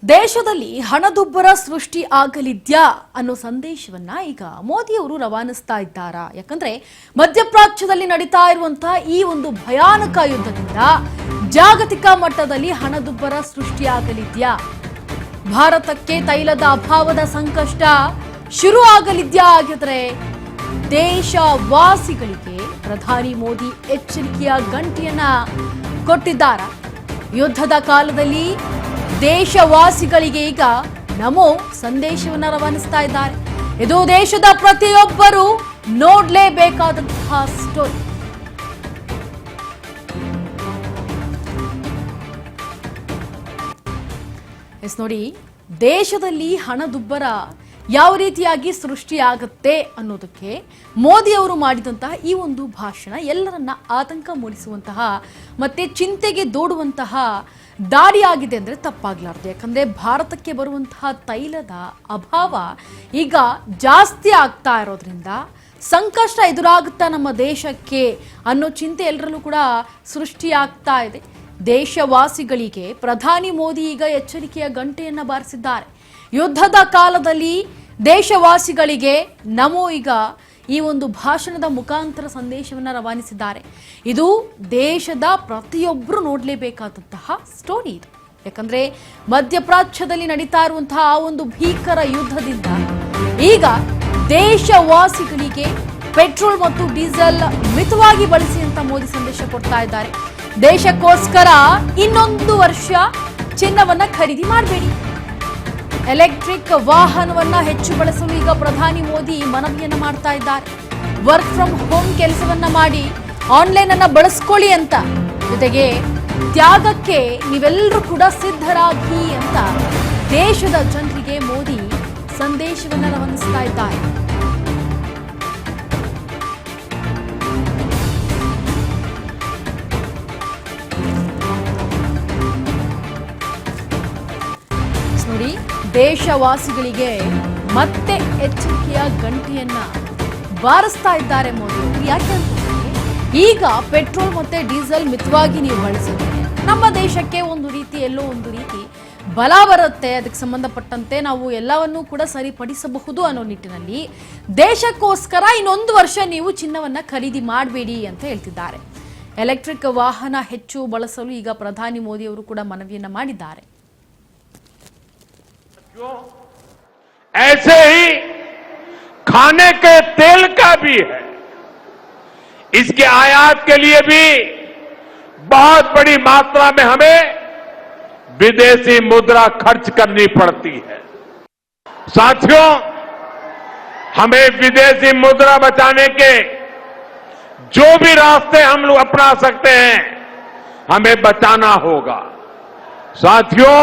ದೇಶದಲ್ಲಿ ಹಣದುಬ್ಬರ ಸೃಷ್ಟಿ ಆಗಲಿದ್ಯಾ ಅನ್ನೋ ಸಂದೇಶವನ್ನ ಈಗ ಮೋದಿ ಅವರು ರವಾನಿಸ್ತಾ ಇದ್ದಾರಾ? ಯಾಕಂದ್ರೆ ಮಧ್ಯಪ್ರಾಚ್ಯದಲ್ಲಿ ನಡೀತಾ ಇರುವಂತಹ ಈ ಒಂದು ಭಯಾನಕ ಯುದ್ಧದಿಂದ ಜಾಗತಿಕ ಮಟ್ಟದಲ್ಲಿ ಹಣದುಬ್ಬರ ಸೃಷ್ಟಿಯಾಗಲಿದ್ಯಾ? ಭಾರತಕ್ಕೆ ತೈಲದ ಅಭಾವದ ಸಂಕಷ್ಟ ಶುರು ಆಗಲಿದ್ಯಾ? ಆಗಿದ್ರೆ ದೇಶವಾಸಿಗಳಿಗೆ ಪ್ರಧಾನಿ ಮೋದಿ ಎಚ್ಚರಿಕೆಯ ಗಂಟೆಯನ್ನ ಕೊಟ್ಟಿದ್ದಾರಾ? ಯುದ್ಧದ ಕಾಲದಲ್ಲಿ ದೇಶವಾಸಿಗಳಿಗೆ ಈಗ ನಮೋ ಸಂದೇಶವನ್ನ ರವಾನಿಸ್ತಾ ಇದ್ದಾರೆ. ಇದು ದೇಶದ ಪ್ರತಿಯೊಬ್ಬರು ನೋಡಲೇಬೇಕಾದಂತಹ ಸ್ಟೋರಿ. ನೋಡಿ, ದೇಶದಲ್ಲಿ ಹಣದುಬ್ಬರ ಯಾವ ರೀತಿಯಾಗಿ ಸೃಷ್ಟಿಯಾಗುತ್ತೆ ಅನ್ನೋದಕ್ಕೆ ಮೋದಿ ಅವರು ಮಾಡಿದಂತಹ ಈ ಒಂದು ಭಾಷಣ ಎಲ್ಲರನ್ನ ಆತಂಕ ಮೂಡಿಸುವಂತಹ ಮತ್ತೆ ಚಿಂತೆಗೆ ದೂಡುವಂತಹ ದಾರಿಯಾಗಿದೆ ಅಂದ್ರೆ ತಪ್ಪಾಗ್ಲಾರ್ದು. ಯಾಕಂದ್ರೆ ಭಾರತಕ್ಕೆ ಬರುವಂತಹ ತೈಲದ ಅಭಾವ ಈಗ ಜಾಸ್ತಿ ಆಗ್ತಾ ಇರೋದ್ರಿಂದ ಸಂಕಷ್ಟ ಎದುರಾಗುತ್ತಾ ನಮ್ಮ ದೇಶಕ್ಕೆ ಅನ್ನೋ ಚಿಂತೆ ಎಲ್ಲರಲ್ಲೂ ಕೂಡ ಸೃಷ್ಟಿಯಾಗ್ತಾ ಇದೆ. ದೇಶವಾಸಿಗಳಿಗೆ ಪ್ರಧಾನಿ ಮೋದಿ ಈಗ ಎಚ್ಚರಿಕೆಯ ಗಂಟೆಯನ್ನ ಬಾರಿಸಿದ್ದಾರೆ. ಯುದ್ಧದ ಕಾಲದಲ್ಲಿ ದೇಶವಾಸಿಗಳಿಗೆ ನಮೋ ಈಗ ಈ ಒಂದು ಭಾಷಣದ ಮುಖಾಂತರ ಸಂದೇಶವನ್ನ ರವಾನಿಸಿದ್ದಾರೆ. ಇದು ದೇಶದ ಪ್ರತಿಯೊಬ್ಬರು ನೋಡಲೇಬೇಕಾದಂತಹ ಸ್ಟೋರಿ ಇದು. ಯಾಕಂದ್ರೆ ಮಧ್ಯಪ್ರಾಚ್ಯದಲ್ಲಿ ನಡೀತಾ ಇರುವಂತಹ ಆ ಒಂದು ಭೀಕರ ಯುದ್ಧದಿಂದ ಈಗ ದೇಶವಾಸಿಗಳಿಗೆ ಪೆಟ್ರೋಲ್ ಮತ್ತು ಡೀಸೆಲ್ ಮಿತವಾಗಿ ಬಳಸಿ ಅಂತ ಮೋದಿ ಸಂದೇಶ ಕೊಡ್ತಾ ಇದ್ದಾರೆ. ದೇಶಕ್ಕೋಸ್ಕರ ಇನ್ನೊಂದು ವರ್ಷ ಚಿನ್ನವನ್ನ ಖರೀದಿ ಮಾಡಬೇಡಿ. ಎಲೆಕ್ಟ್ರಿಕ್ ವಾಹನವನ್ನ ಹೆಚ್ಚು ಬಳಸಲು ಈಗ ಪ್ರಧಾನಿ ಮೋದಿ ಮನವಿಯನ್ನ ಮಾಡ್ತಾ ಇದ್ದಾರೆ. ವರ್ಕ್ ಫ್ರಮ್ ಹೋಮ್ ಕೆಲಸವನ್ನ ಮಾಡಿ ಆನ್ಲೈನ್ ಅನ್ನ ಬಳಸ್ಕೊಳ್ಳಿ ಅಂತ, ಜೊತೆಗೆ ತ್ಯಾಗಕ್ಕೆ ನೀವೆಲ್ಲರೂ ಕೂಡ ಸಿದ್ಧರಾಗಿ ಅಂತ ದೇಶದ ಜನರಿಗೆ ಮೋದಿ ಸಂದೇಶವನ್ನ ರವಾನಿಸ್ತಾ ಇದ್ದಾರೆ. ನೋಡಿ, ದೇಶವಾಸಿಗಳಿಗೆ ಮತ್ತೆ ಎಚ್ಚರಿಕೆಯ ಗಂಟೆಯನ್ನ ಬಾರಿಸ್ತಾ ಇದ್ದಾರೆ ಮೋದಿ. ಯಾಕೆ ಅಂತಂದ್ರೆ ಈಗ ಪೆಟ್ರೋಲ್ ಮತ್ತೆ ಡೀಸೆಲ್ ಮಿತವಾಗಿ ನೀವು ಬಳಸಿದ್ರೆ ನಮ್ಮ ದೇಶಕ್ಕೆ ಒಂದು ರೀತಿ ಎಲ್ಲೋ ಒಂದು ರೀತಿ ಬಲ ಬರುತ್ತೆ. ಅದಕ್ಕೆ ಸಂಬಂಧಪಟ್ಟಂತೆ ನಾವು ಎಲ್ಲವನ್ನೂ ಕೂಡ ಸರಿಪಡಿಸಬಹುದು ಅನ್ನೋ ನಿಟ್ಟಿನಲ್ಲಿ ದೇಶಕ್ಕೋಸ್ಕರ ಇನ್ನೊಂದು ವರ್ಷ ನೀವು ಚಿನ್ನವನ್ನ ಖರೀದಿ ಮಾಡಬೇಡಿ ಅಂತ ಹೇಳ್ತಿದ್ದಾರೆ. ಎಲೆಕ್ಟ್ರಿಕ್ ವಾಹನ ಹೆಚ್ಚು ಬಳಸಲು ಈಗ ಪ್ರಧಾನಿ ಮೋದಿ ಅವರು ಕೂಡ ಮನವಿಯನ್ನ ಮಾಡಿದ್ದಾರೆ. ऐसे ही खाने के तेल का भी है, इसके आयात के लिए भी बहुत बड़ी मात्रा में हमें विदेशी मुद्रा खर्च करनी पड़ती है. साथियों, हमें विदेशी मुद्रा बचाने के जो भी रास्ते हम लोग अपना सकते हैं हमें बचाना होगा. साथियों,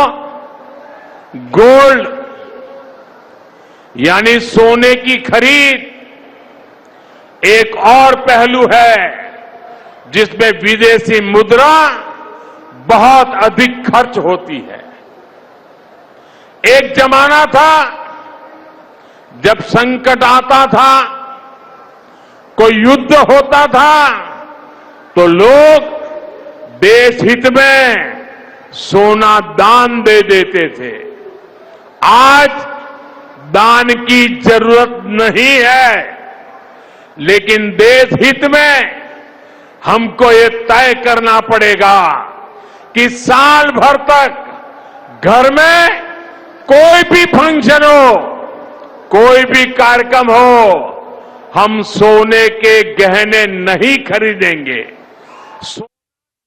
गोल्ड यानी सोने की खरीद एक और पहलू है जिसमें विदेशी मुद्रा बहुत अधिक खर्च होती है. एक जमाना था जब संकट आता था, कोई युद्ध होता था तो लोग देश हित में सोना दान दे देते थे. आज दान की जरूरत नहीं है, लेकिन देश हित में हमको ये तय करना पड़ेगा कि साल भर तक घर में कोई भी फंक्शन हो, कोई भी कार्यक्रम हो, हम सोने के गहने नहीं खरीदेंगे.